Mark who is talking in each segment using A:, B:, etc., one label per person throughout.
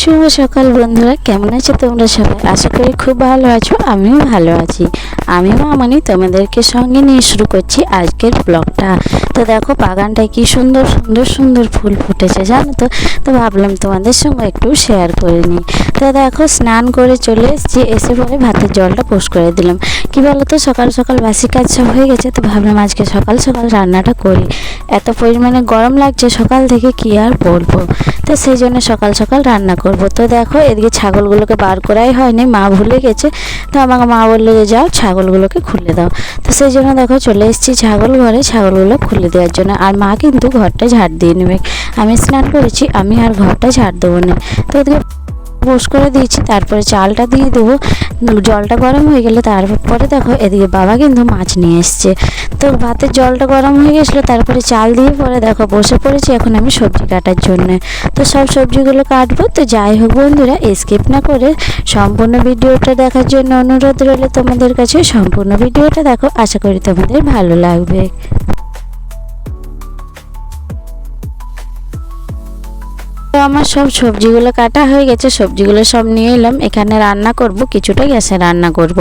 A: শুভ সকাল বন্ধুরা, কেমন আছো তোমরা সবাই? আশা করি খুব ভালো আছো। আমিও ভালো আছি। আমি মামনি তোমাদেরকে সঙ্গে নিয়ে শুরু করছি আজকের ব্লগটা। তো দেখো বাগানটায় কি সুন্দর সুন্দর সুন্দর ফুল ফুটেছে জানো তো। তো ভাবলাম তোমাদের সঙ্গে একটু শেয়ার করে নিই। তো দেখো স্নান করে চলে এসেছি, এসে পরে ভাতের জলটা পোষ করে দিলাম। কি বলো তো, সকাল সকাল বাসি কাজ সব হয়ে গেছে, তো ভাবলাম আজকে সকাল সকাল রান্নাটা করি। এত পরিমাণে গরম লাগছে সকাল থেকে, কি আর বলবো। তো সেই জন্য সকাল সকাল রান্না করব। তো দেখো এদিকে ছাগলগুলোকে বার করাই হয়নি, মা ভুলে গেছে। তো আমাকে মা বললো যে যাও ছাগলগুলোকে খুলে দাও। তো সেই জন্য দেখো চলে এসেছি ছাগল ঘরে ছাগলগুলো খুলে দেওয়ার জন্য। আর মা কিন্তু ঘরটা ঝাড় দিয়ে নেবে। আমি স্নান করেছি, আমি আর ঘরটা ঝাড় দেবো না। তো ওদিকে পোষ করে দিয়েছি, তারপরে চালটা দিয়ে দেবো। জলটা গরম হয়ে গেলে তারপরে দেখো এদিকে বাবা কিন্তু মাছ নিয়ে এসছে। তো ভাতের জলটা গরম হয়ে গেছিলো, তারপরে চাল দিয়ে পরে দেখো বসে পড়েছি এখন আমি সবজি কাটার জন্য। তো সব সবজিগুলো কাটবো। তো যাই হোক বন্ধুরা, স্কিপ না করে সম্পূর্ণ ভিডিওটা দেখার জন্য অনুরোধ রইল তোমাদের কাছে। সম্পূর্ণ ভিডিওটা দেখো, আশা করি তোমাদের ভালো লাগবে। তো আমার সব সবজিগুলো কাটা হয়ে গেছে, সবজিগুলো সব নিয়ে এলাম। এখানে রান্না করব, কিছুটা গ্যাসে রান্না করব।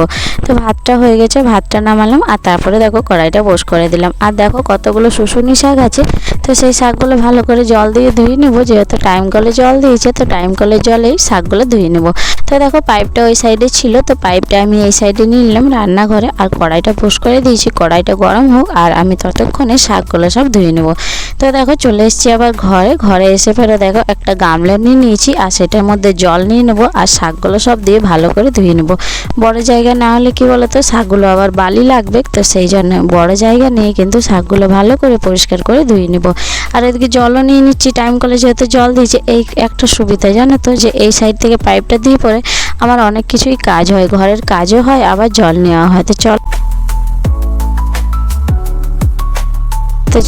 A: তো ভাতটা হয়ে গেছে, ভাতটা নামালাম আর তারপরে দেখো কড়াইটা বস করে দিলাম। আর দেখো কতগুলো শুশুনি শাক আছে। তো সেই শাকগুলো ভালো করে জল দিয়ে ধুয়ে নেবো, যেহেতু টাইম কলে জল দিয়েছে তো টাইম কলের জলেই শাকগুলো ধুয়ে নেবো। তো দেখো পাইপটা ওই সাইডে ছিল, তো পাইপটা আমি এই সাইডে নিয়ে নিলাম রান্নাঘরে। আর কড়াইটা বস করে দিয়েছি, কড়াইটা গরম হোক আর আমি ততক্ষণে শাকগুলো সব ধুয়ে নেবো। তো দেখো চলে এসেছি আবার ঘরে এসে ফেরো দেখো একটা গামলা নিয়ে নিয়েছি আর সেটার মধ্যে জল নিয়ে নেবো আর শাকগুলো সব দিয়ে ভালো করে ধুয়ে নেবো। বড় জায়গা না হলে কি বলো তো, শাকগুলো আবার বালি লাগবে, তো সেই জন্য বড় জায়গা নিয়ে কিন্তু শাকগুলো ভালো করে পরিষ্কার করে ধুয়ে নেবো। আর এদিকে জলও নিয়ে নিচ্ছি, টাইম কলে যেহেতু জল দিয়েছে। এই একটা সুবিধা জানো তো, যে এই সাইড থেকে পাইপটা দিয়ে পরে আমার অনেক কিছুই কাজ হয়, ঘরের কাজও হয় আবার জল নেওয়া হয়। তো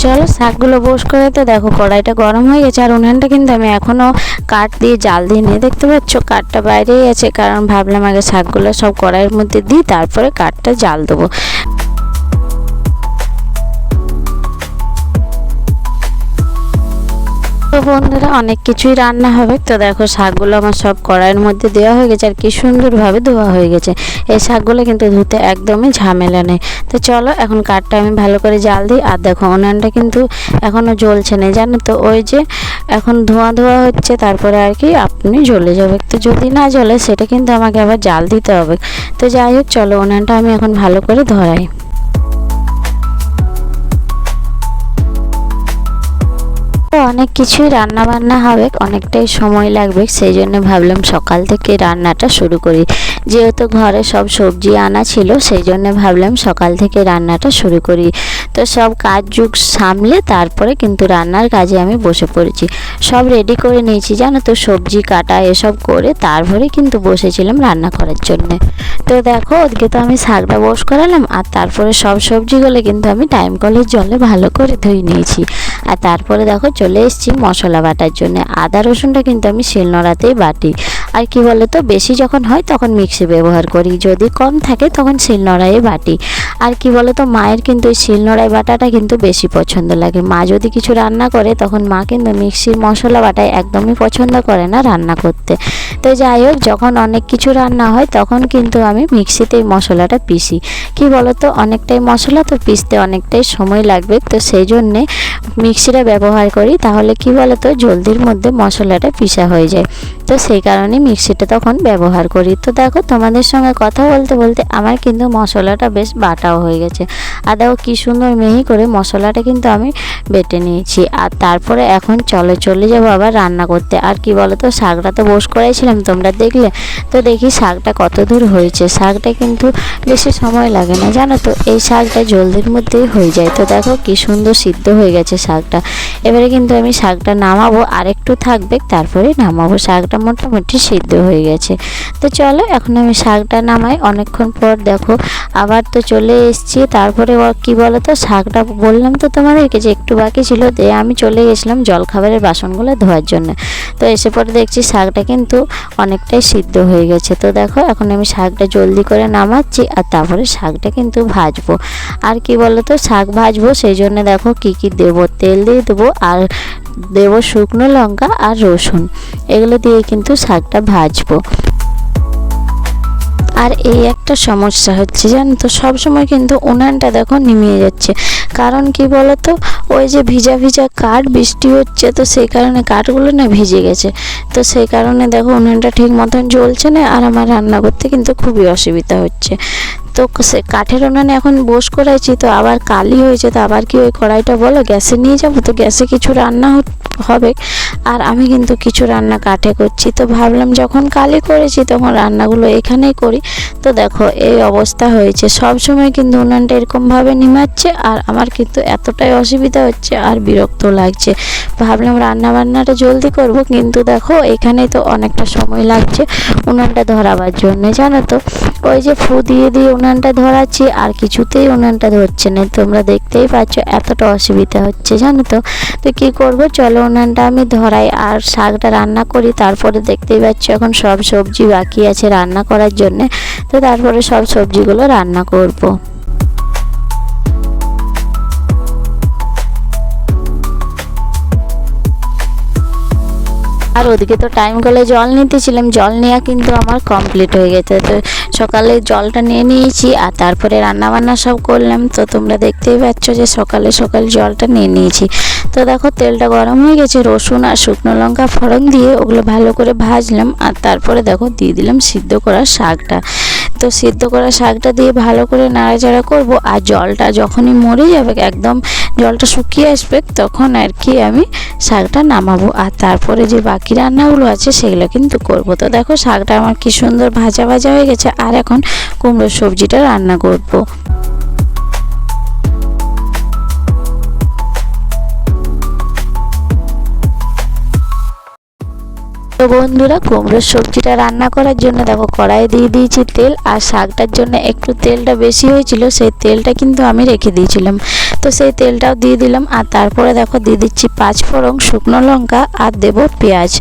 A: চলো শাকগুলো বস করে। তো দেখো কড়াইটা গরম হয়ে গেছে আর উনানটা কিন্তু আমি এখনও কাঠ দিয়ে জাল দিয়ে নিয়ে, দেখতে পাচ্ছ কাঠটা বাইরেই আছে, কারণ ভাবলাম আগে শাকগুলো সব কড়াইয়ের মধ্যে দিই তারপরে কাঠটা জাল দেবো। তো বন্ধুরা অনেক কিছুই রান্না হবে। তো দেখো শাকগুলো আমার সব কড়াইয়ের মধ্যে দেওয়া হয়ে গেছে আর কি সুন্দরভাবে ধোয়া হয়ে গেছে। এই শাকগুলো কিন্তু ধুতে একদমই ঝামেলা নেই। তো চলো এখন কাঠটা আমি ভালো করে জাল দিই। আর দেখো উনানটা কিন্তু এখনও জ্বলছে না জানো তো, ওই যে এখন ধোঁয়া ধোঁয়া হচ্ছে, তারপরে আর কি আপনি জ্বলে যাবে। তো যদি না জ্বলে সেটা কিন্তু আমাকে আবার জাল দিতে হবে। তো যাই হোক চলো উনানটা আমি এখন ভালো করে ধরাই। অনেক কিছুই রান্না বান্না হবে, অনেকটাই সময় লাগবে, সেই জন্য ভাবলাম সকাল থেকে রান্নাটা শুরু করি। যেহেতু ঘরে সব সবজি আনা ছিল সেই জন্য ভাবলাম সকাল থেকে রান্নাটা শুরু করি। তো সব কাজ যুগ সামলে তারপরে কিন্তু রান্নার কাজে আমি বসে পড়েছি। সব রেডি করে নিয়েছি জানো তো, সবজি কাটা এসব করে তারপরে কিন্তু বসেছিলাম রান্না করার জন্য। তো দেখো ওদিকে তো আমি শাকটা বস করালাম আর তারপরে সব সবজিগুলো কিন্তু আমি টাইম কলের জলে ভালো করে ধুয়ে নিয়েছি। আর তারপরে দেখো চলে এসেছি মশলা বাটার জন্য। আদা রসুনটা কিন্তু আমি শিলনোড়াতেই বাটি। আর কি বলো তো, বেশি যখন হয় তখন মিক্সি ব্যবহার করি, যদি কম থাকে তখন শিলনোড়ায় বাটি। আর কি বলো তো, মায়ের কিন্তু এই শিলনোড়ায় বাটাটা কিন্তু বেশি পছন্দ লাগে। মা যদি কিছু রান্না করে তখন মা কিন্তু মিক্সির মশলা বাটায় একদমই পছন্দ করে না রান্না করতে। তো যাই হোক যখন অনেক কিছু রান্না হয় তখন কিন্তু আমি মিক্সিতেই মশলাটা পিষি। কি বলো তো, অনেকটাই মশলা তো পিষতে অনেকটাই সময় লাগবে, তো সেই জন্যে মিক্সিটা ব্যবহার করি। তাহলে কি বলো তো, জলদির মধ্যে মশলাটা পিষা হয়ে যায়, তো সেই কারণে মিক্সিটা তখন ব্যবহার করি। তো দেখো তোমাদের সঙ্গে কথা বলতে বলতে আমার কিন্তু মশলাটা বেশ বাটাও হয়ে গেছে। আর দেখো কী সুন্দর মিহি করে মশলাটা কিন্তু আমি বেটে নিয়েছি। আর তারপরে এখন চলে যাবো আবার রান্না করতে। আর কি বলো তো, শাকটা তো বস করেছিলাম তোমরা দেখলে, তো দেখি শাকটা কত দূর হয়েছে। শাকটা কিন্তু বেশি সময় লাগে না জানো তো, এই শাকটা জলদির মধ্যেই হয়ে যায়। তো দেখো কী সুন্দর সিদ্ধ হয়ে গেছে শাকটা। এবারে কিন্তু আমি শাকটা নামাবো, আর একটু থাকবে তারপরে নামাবো। শাকটা মোটামুটি সিদ্ধ হয়ে গেছে। তো চলো এখন আমি শাকটা নামাই। অনেকক্ষণ পর দেখো আবার তো চলে এসেছি। তারপরে কি বলো তো, শাকটা বললাম তো তোমাদেরকে যে একটু বাকি ছিল, দিয়ে আমি চলে গেছিলাম জলখাবারের বাসনগুলো ধোয়ার জন্য। তো এসে পরে দেখছি শাকটা কিন্তু অনেকটাই সিদ্ধ হয়ে গেছে। তো দেখো এখন আমি শাকটা জলদি করে নামাচ্ছি, আর তারপরে শাকটা কিন্তু ভাজবো। আর কি বলো তো, শাক ভাজবো সেই জন্য দেখো কি কি দেবো, তেল দিয়ে দেবো আর দেবো শুকনো লঙ্কা আর রসুন, এগুলো দিয়ে কিন্তু শাকটা ভাজবো। আর এই একটা সমস্যা হচ্ছে জানো তো, সবসময় কিন্তু উনানটা দেখো নিমিয়ে যাচ্ছে। কারণ কি বলো তো, ওই যে ভিজা ভিজা কাঠ, বৃষ্টি হচ্ছে তো সেই কারণে কাঠগুলো না ভিজে গেছে। তো সেই কারণে দেখো উনানটা ঠিক মতন জ্বলছে না, আর আমার রান্না করতে কিন্তু খুবই অসুবিধা হচ্ছে। তো সে কাঠের উনানে এখন বস করাইছি, তো আবার কালি হয়েছে, তো আবার কি ওই কড়াইটা বলো গ্যাসে নিয়ে যাবো? তো গ্যাসে কিছু রান্না হবে, আর আমি কিন্তু কিছু রান্না কাঠে করছি। তো ভাবলাম যখন কালি করেছি তখন রান্নাগুলো এখানেই করি। তো দেখো এই অবস্থা হয়েছে। সব সময় কিন্তু উনানটা এরকমভাবে নিমাচ্ছে, আর আমার কিন্তু এতটাই অসুবিধা হচ্ছে আর বিরক্ত লাগছে। ভাবলাম রান্না বান্নাটা জলদি করব, কিন্তু দেখো এখানেই তো অনেকটা সময় লাগছে উনানটা ধরাবার জন্য। জানো তো, ওই যে ফু দিয়ে দিয়ে উনানটা ধরাচ্ছি আর কিছুতেই উনানটা ধরছে না। তোমরা দেখতেই পাচ্ছ এতটা অসুবিধা হচ্ছে, জানো তো। তো কী করবো, চলো উনানটা আমি ধরাই আর শাকটা রান্না করি। তারপরে দেখতেই পাচ্ছ এখন সব সবজি বাকি আছে রান্না করার জন্যে। তো তারপরে সব সবজিগুলো রান্না করব। আর ওদিকে তো টাইম কলে জল নিতেছিলাম, জল নেওয়া কিন্তু আমার কমপ্লিট হয়ে গেছে। তো সকালে জলটা নিয়ে নিয়েছি আর তারপরে রান্নাবান্না সব করলাম। তো তোমরা দেখতেই পাচ্ছ যে সকালে সকালে জলটা নিয়ে নিয়েছি। তো দেখো তেলটা গরম হয়ে গেছে, রসুন আর শুকনো লঙ্কা ফোড়ন দিয়ে ওগুলো ভালো করে ভাজলাম, আর তারপরে দেখো দিয়ে দিলাম সিদ্ধ করা শাকটা। তো সিদ্ধ করা শাকটা দিয়ে ভালো করে নাড়াচাড়া করব, আর জলটা যখনই মরে যাবে, একদম জলটা শুকিয়ে আসবে, তখন আর কি আমি শাকটা নামাবো। আর তারপরে যে বাকি রান্নাগুলো আছে সেগুলো কিন্তু করব। তো দেখো শাকটা আমার কি সুন্দর ভাজা ভাজা হয়ে গেছে, আর এখন কুমড়োর সবজিটা রান্না করব। তো বন্ধুরা কুমড়োর সবজিটা রান্না করার জন্য দেখো কড়াইয়ে দিয়ে দিয়েছি তেল, আর শাকটার জন্য একটু তেলটা বেশি হয়েছিল, সেই তেলটা কিন্তু আমি রেখে দিয়েছিলাম। তো সেই তেলটাও দিয়ে দিলাম, আর তারপরে দেখো দিয়ে দিচ্ছি 5 ফোড়ন, শুকনো লঙ্কা আর দেবো পেঁয়াজ।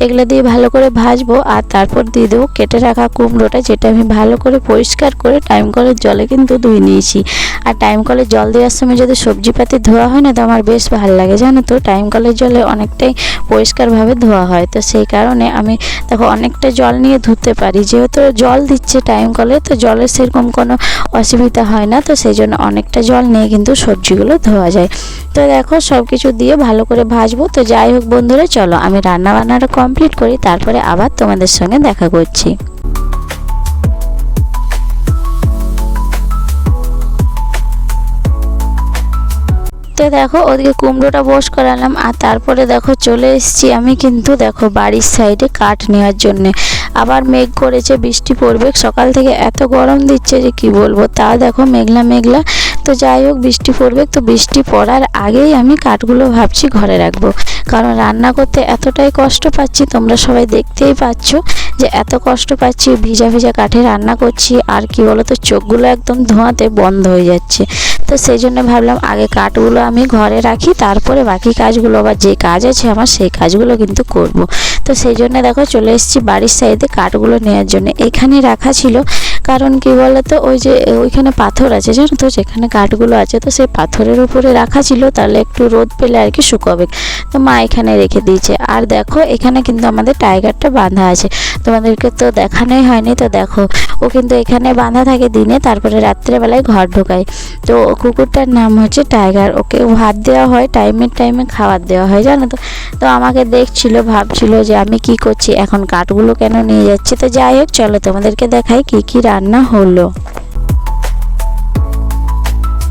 A: এগুলো দিয়ে ভালো করে ভাজবো, আর তারপর দিয়ে দেবো কেটে রাখা কুমড়োটা, যেটা আমি ভালো করে পরিষ্কার করে টাইম কলের জলে কিন্তু ধুয়ে নিয়েছি। আর টাইম কলের জল দেওয়ার সময় যদি সবজিপাতি ধোয়া হয় না, তো আমার বেশ ভালো লাগে, জানো তো। টাইম কলের জলে অনেকটাই পরিষ্কারভাবে ধোয়া হয়, তো সেই কারণে আমি দেখো অনেকটা জল নিয়ে ধুতে পারি। যেহেতু জল দিচ্ছে টাইম কলে, তো জলের সেরকম কোনো অসুবিধা হয় না। তো সেই জন্য অনেকটা জল নিয়ে কিন্তু সবজিগুলো ধোয়া যায়। তো দেখো সব কিছু দিয়ে ভালো করে ভাজবো। তো যাই হোক বন্ধুরা, চলো আমি রান্না বান্নাটা কমপ্লিট করি, তারপরে আবার তোমাদের সঙ্গে দেখা করছি। তো দেখো ওদিকে কুমড়োটা বস করালাম, আর তারপরে দেখো চলে এসেছি আমি কিন্তু দেখো বাড়ির সাইডে কাঠ নেওয়ার জন্যে। আবার মেঘ করেছে, বৃষ্টি পড়বে। সকাল থেকে এত গরম দিচ্ছে যে কি বলবো, তা দেখো মেঘলা মেঘলা। তো যাই হোক বৃষ্টি পড়বে, তো বৃষ্টি পড়ার আগেই আমি কাঠগুলো ভাবছি ঘরে রাখবো, কারণ রান্না করতে এতটাই কষ্ট পাচ্ছি। তোমরা সবাই দেখতেই পাচ্ছ যে এত কষ্ট পাচ্ছি, ভিজা ভিজা কাঠে রান্না করছি। আর কি বলো তো, চোখগুলো একদম ধোঁয়াতে বন্ধ হয়ে যাচ্ছে। তো সেই জন্য ভাবলাম আগে কাঠগুলো আমি ঘরে রাখি, তারপরে বাকি কাজগুলো, আবার যে কাজ আছে আমার সেই কাজগুলো কিন্তু করব। তো সেই জন্য দেখো চলে এসেছি বাড়ির সাইডে কাঠগুলো নেওয়ার জন্য। এখানে রাখা ছিল, কারণ কি বলো তো, ওই যে ওইখানে পাথর আছে জানো তো, যেখানে কাঠগুলো আছে, তো সেই পাথরের উপরে রাখা ছিল, তাহলে একটু রোদ পেলে আর কি শুকাবে। তো মা এখানে রেখে দিয়েছে। আর দেখো এখানে কিন্তু আমাদের টাইগারটা বাঁধা আছে, তোমাদেরকে তো দেখানোই হয়নি। তো দেখো ও কিন্তু এখানে বাঁধা থাকে দিনে, তারপরে রাত্রেবেলায় ঘর ঢোকায়। তো কুকুরটার নাম হচ্ছে টাইগার। ওকে ভাত দেওয়া হয়, টাইমে টাইমে খাবার দেওয়া হয়, জানো তো। তো আমাকে দেখছিল, ভাবছিল যে আমি কি করছি, এখন কাঠগুলো কেন নিয়ে যাচ্ছি। তো যাই হোক চলো তোমাদেরকে দেখাই কি কি রান্না হলো।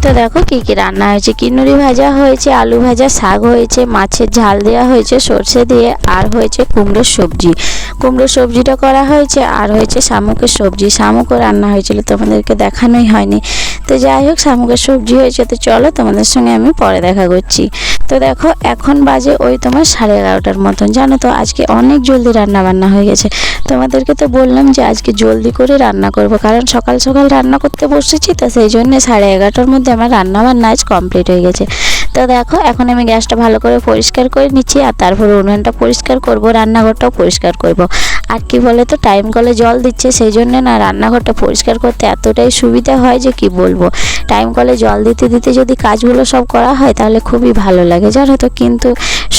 A: তো দেখো কি কি রান্না হয়েছে, কিনুরি ভাজা হয়েছে, আলু ভাজা, শাক হয়েছে, মাছের ঝাল দেওয়া হয়েছে সর্ষে দিয়ে, আর হয়েছে কুমড়োর সবজি। কুমড়োর সবজিটা করা হয়েছে, আর হয়েছে শামুকের সবজি। শামুকও রান্না হয়েছিল, তোমাদেরকে দেখানোই হয়নি। তো যাই হোক, শামুকের সবজি হয়েছে। তো চলো তোমাদের সঙ্গে আমি পরে দেখা করছি। তো দেখো এখন বাজে ওই তোমার 11:30টার মতন। জানো তো আজকে অনেক জলদি রান্না বান্না হয়ে গেছে। তোমাদেরকে তো বললাম যে আজকে জলদি করে রান্না করব, কারণ সকাল সকাল রান্না করতে বসেছি, তো সেই জন্য 11:30টার মধ্যে আমার রান্না বান্না আজ কমপ্লিট হয়ে গেছে। তো দেখো এখন আমি গ্যাসটা ভালো করে পরিষ্কার করে নিচ্ছি, আর তারপরে উনুনটা পরিষ্কার করব, রান্নাঘরটাও পরিষ্কার করব। আর কি বলে তো, টাইম কলে জল দিচ্ছে, সেই জন্য না রান্নাঘরটা পরিষ্কার করতে এতটাই সুবিধা হয় যে কি বলবো। টাইম কলে জল দিতে দিতে যদি কাজগুলো সব করা হয় তাহলে খুবই ভালো লাগে, জানো তো। কিন্তু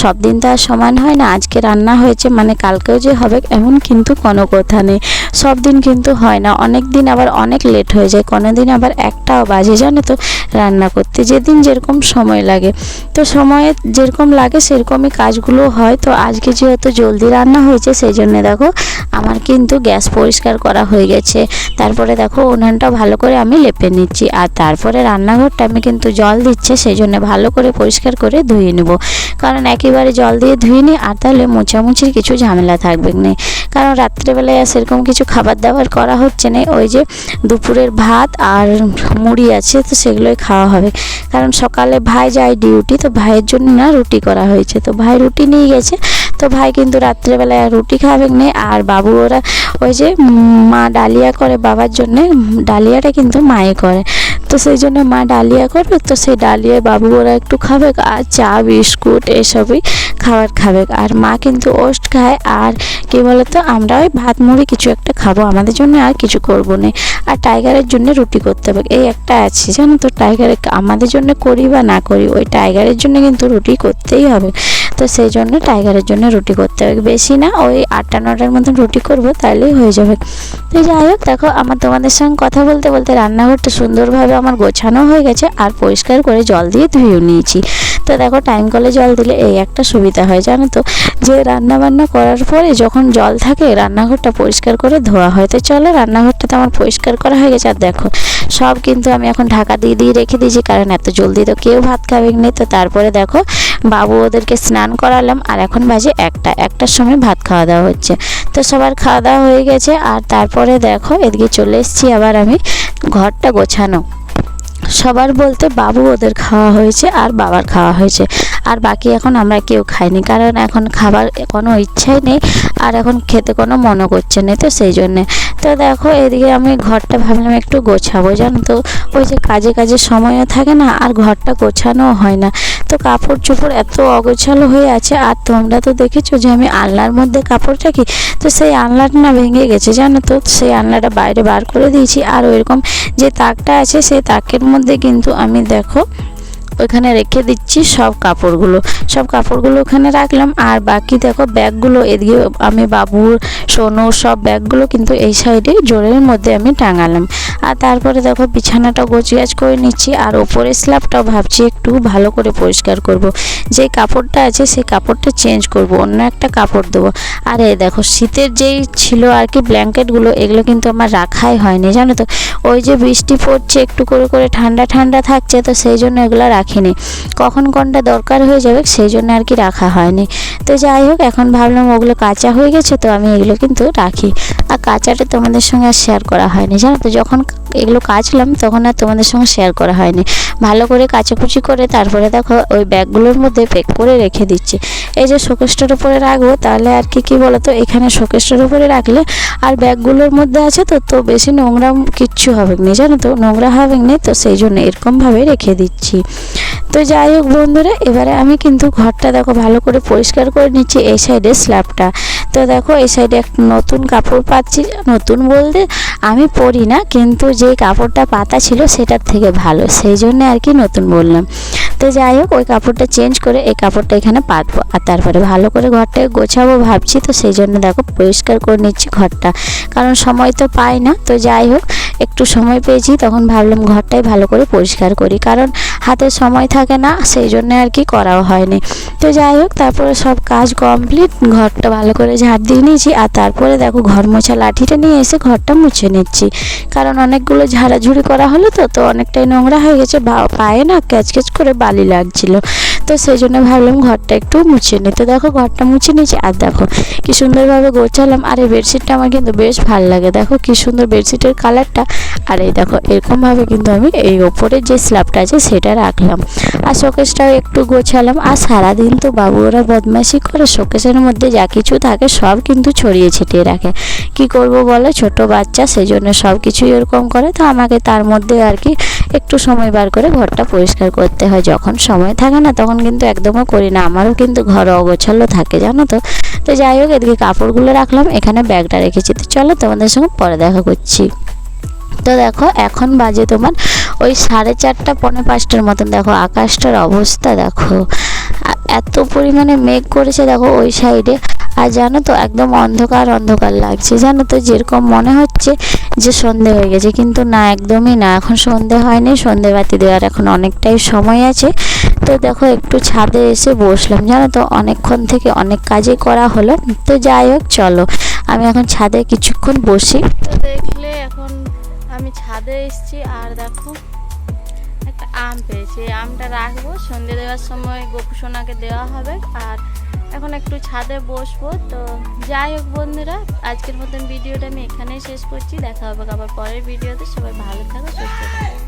A: সব দিন তো আর সমান হয় না। আজকে রান্না হয়েছে মানে কালকেও যে হবে এমন কিন্তু কোনো কথা নেই। সব দিন কিন্তু হয় না, অনেক দিন আবার অনেক লেট হয়ে যায়, কোনো দিন আবার 1টাও বাজে, জানো তো রান্না করতে। যেদিন যেরকম সময় লাগে, তো সময়ে যেরকম লাগে সেরকমই কাজগুলো হয়। তো আজকে যেহেতু জলদি রান্না হয়েছে সেই জন্য দেখো আমার কিন্তু গ্যাস পরিষ্কার করা হয়ে গেছে। তারপরে দেখো উনুনটা ভালো করে আমি লেপে নিচ্ছি, আর তারপরে রান্নাঘরটা আমি কিন্তু জল দিচ্ছে, সেই জন্য ভালো করে পরিষ্কার করে ধুয়ে নেব। কারণ একেবারে জল দিয়ে ধুয়ে নিই আর তাহলে মোছামুছির কিছু ঝামেলা থাকবে না। কারণ রাত্রেবেলায় আর সেরকম কিছু খাবার দাবার করা হচ্ছে না, ওই যে দুপুরের ভাত আর মুড়ি আছে, তো সেগুলোই খাওয়া হবে। কারণ সকালে ভাই যায় ডিউটি, তো ভাইয়ের জন্য না রুটি করা হয়েছে। তো ভাই রুটি নিয়ে গেছে, তো ভাই কিন্তু রাত্রেবেলায় আর রুটি খাবে না। আর বাবু ওরা ওই যে মা ডালিয়া করে বাবার জন্যে, ডালিয়াটা কিন্তু মায়ে করে, তো সেই জন্য মা ডালিয়া করবে, তো সেই ডালিয়ায় বাবু ওরা একটু খাবে, আর চা বিস্কুট এসবই খাবার খাবে। আর মা কিন্তু ওস্ট খায়, আর কি বলতো আমরা ওই ভাত মুড়ি কিছু একটা খাবো, আমাদের জন্য আর কিছু করবো না। আর টাইগারের জন্য রুটি করতে হবে, এই একটা আছে জানো তো। টাইগারে আমাদের জন্য করি বা না করি, ওই টাইগারের জন্য কিন্তু রুটি করতেই হবে। তো সেই জন্য টাইগারের জন্য রুটি করতে হবে, বেশি না, ওই 8টা-9টার মতন রুটি করবো, তাহলেই হয়ে যাবে। তো যাই হোক, দেখো আমার তোমাদের সঙ্গে কথা বলতে বলতে রান্নাঘরটা সুন্দরভাবে আমার গোছানো হয়ে গেছে, আর পরিষ্কার করে জল দিয়ে ধুয়েও নিয়েছি। তো দেখো টাইম কলে জল দিলে এই একটা সুবিধা হয়, জানো তো, যে রান্না বান্না করার পরে যখন জল থাকে রান্নাঘরটা পরিষ্কার করে ধোয়া হয়। তো চলো রান্নাঘরটা তো আমার পরিষ্কার করা হয়ে গেছে। আর দেখো সব কিন্তু আমি এখন ঢাকা দিয়ে দিয়ে রেখে দিয়েছি, কারণ এত জলদি তো কেউ ভাত খাবে না। তো তারপরে দেখো বাবু ওদেরকে স্নান করালাম, আর এখন বাজে 1টার সময় ভাত খাওয়া দাওয়া হচ্ছে। তো সবার খাওয়া দাওয়া হয়ে গেছে, আর তারপরে দেখো এদিকে চলে এসেছি আবার আমি ঘরটা গোছানো। সবার বলতে বাবু ওদের খাওয়া হয়েছে আর বাবার খাওয়া হয়েছে, আর বাকি এখন আমরা কেউ খাইনি, কারণ এখন খাবার কোনো ইচ্ছাই নেই, আর এখন খেতে কোনো মনও করছে না, তো সেই জন্যে। তো দেখো এদিকে আমি ঘরটা ভাবলাম একটু গোছাবো, জানো তো, ওই যে কাজে কাজে সময়ও থাকে না, আর ঘরটা গোছানোও হয় না। তো কাপড় চোপড় এত অগোছালো হয়ে আছে, আর তোমরা তো দেখেছো যে আমি আলনার মধ্যে কাপড় রাখি, তো সেই আলনাটা না ভেঙে গেছে, জানো তো। সেই আলনাটা বাইরে বার করে দিয়েছি, আর ওইরকম যে তাকটা আছে সেই তাকের মধ্যে কিন্তু আমি দেখো ওইখানে রেখে দিচ্ছি সব কাপড়গুলো ওখানে রাখলাম। আর বাকি দেখো ব্যাগগুলো এদিকে আমি বাবুর সোনু সব ব্যাগগুলো কিন্তু এই সাইডে জোরের মধ্যে আমি টাঙালাম। আর তারপরে দেখো বিছানাটা গোছগাছ করে নিচ্ছি, আর ওপরে স্ল্যাবটাও ভাবছি একটু ভালো করে পরিষ্কার করব। যে কাপড়টা আছে সেই কাপড়টা চেঞ্জ করব, অন্য একটা কাপড় দেবো। আর এই দেখো শীতের যেই ছিল আর কি ব্ল্যাঙ্কেটগুলো, এগুলো কিন্তু আমার রাখাই হয়নি, জানো তো। ওই যে বৃষ্টি পড়ছে একটু করে করে, ঠান্ডা ঠান্ডা থাকছে, তো সেই জন্য এগুলো রাখিনি, কখন কোনটা দরকার হয়ে যাবে সেই জন্য আর কি রাখা হয়নি। তো যাই হোক এখন ভাবলাম ওগুলো কাঁচা হয়ে গেছে, তো আমি এগুলো কিন্তু রাখি। আর কাঁচাটা তোমাদের সঙ্গে আর শেয়ার করা হয়নি, জানো তো। যখন এগুলো কাচলাম তখন আর তোমাদের সঙ্গে শেয়ার করা হয়নি। ভালো করে কাচাকুচি করে তারপরে দেখো ওই ব্যাগগুলোর মধ্যে প্যাক করে রেখে দিচ্ছি। এই যে শোকেসটার উপরে রাখবো, তাহলে আর কি বলো তো, এখানে শোকেসটার উপরে রাখলে আর ব্যাগগুলোর মধ্যে আছে তো বেশি নোংরা কিচ্ছু হবে না, জানো তো, নোংরা হবে না, তো সেই জন্য এরকমভাবে রেখে দিচ্ছি। তো যাই হোক বন্ধুরা, এবারে আমি কিন্তু ঘরটা দেখো ভালো করে পরিষ্কার করে নিচ্ছি, এই সাইডে স্ল্যাবটা। তো দেখো এই সাইডে একটা নতুন কাপড় পাচ্ছি, নতুন বলতে আমি পরি না, কিন্তু যে কাপড়টা পাতা ছিল সেটার থেকে ভালো, সেই জন্য আর কি নতুন বললাম। তো যাই হোক ওই কাপড়টা চেঞ্জ করে এই কাপড়টা এখানে পাতবো, আর তারপরে ভালো করে ঘরটাকে গোছাবো ভাবছি। তো সেই জন্য দেখো পরিষ্কার করে নিচ্ছি ঘরটা, কারণ সময় তো পাই না। তো যাই হোক একটু সময় পেয়েছি তখন ভাবলাম ঘরটাই ভালো করে পরিষ্কার করি, কারণ হাতে সময় থাকে না, সেই জন্য আর কি করাও হয়নি। তো যাই হোক, তারপরে সব কাজ কমপ্লিট, ঘরটা ভালো করে ঝাড় দিয়ে নিয়েছি। আর তারপরে দেখো ঘর মোছা লাঠিটা নিয়ে এসে ঘরটা মুছে নিচ্ছি, কারণ অনেকগুলো ঝাড়াঝুড়ি করা হলো তো অনেকটাই নোংরা হয়ে গেছে, পায়ে না ক্যাচক্যাচ করে বালি লাগছিল। তো সেই জন্য ভাবলাম ঘরটা একটু মুছে নিই। তো দেখো ঘরটা মুছে নিয়েছি, আর দেখো কি সুন্দরভাবে গোছালাম। আর এই বেডশিটটা আমার কিন্তু বেশ ভালো লাগে, দেখো কি সুন্দর বেডশিটের কালারটা। আর এই দেখো এরকমভাবে কিন্তু আমি এই ওপরের যে স্ল্যাবটা আছে সেটা রাখলাম। আর শোকেসটাও একটু গোছালাম। আর সারাদিন তো বাবু ওরা বদমাইশি করে, শোকেসের মধ্যে যা কিছু থাকে সব কিন্তু ছড়িয়ে ছিটিয়ে রাখে। কি করব বলো, ছোট বাচ্চা, সেই জন্য সব কিছুই এরকম করে। তো আমাকে তার মধ্যে আর কি একটু সময় বার করে ঘরটা পরিষ্কার করতে হয়। যখন সময় থাকে না তখন কিন্তু একদমও করি না, আমারও কিন্তু ঘর অগোছালো থাকে জানো তো। তো যাই হোক, এদিকে কাপড়গুলো রাখলাম, এখানে ব্যাগটা রেখেছি। তো চলো তোমাদের সঙ্গে পরে দেখা করছি। তো দেখো এখন বাজে তোমার ওই 4:30 পৌনে 5টার মতন। দেখো আকাশটার অবস্থা দেখো, এত পরিমাণে মেঘ করেছে দেখো ওই সাইডে। আর জানো তো একদম অন্ধকার অন্ধকার লাগছে, জানো তো, যেরকম মনে হচ্ছে যে সন্ধে হয়ে গেছে, কিন্তু না, একদমই না, এখন সন্ধে হয়নি। সন্ধে বাতি দেওয়ার এখন অনেকটাই সময় আছে। তো দেখো একটু ছাদে এসে বসলাম, জানো তো, অনেকক্ষণ থেকে অনেক কাজই করা হলো। তো যাই হোক চলো, আমি এখন ছাদে কিছুক্ষণ বসি। তো দেখলে এখন আমি ছাদে এসেছি, আর দেখো একটা আম পেয়েছি, এই আমটা রাখবো, সন্ধে দেওয়ার সময় গোপু সোনাকে দেওয়া হবে। আর এখন একটু ছাদে বসবো। তো যাই হোক বন্ধুরা, আজকের মতন ভিডিওটা আমি এখানেই শেষ করছি। দেখা হবে আবার পরের ভিডিওতে। সবাই ভালো থাকো, সুস্থ থাকো।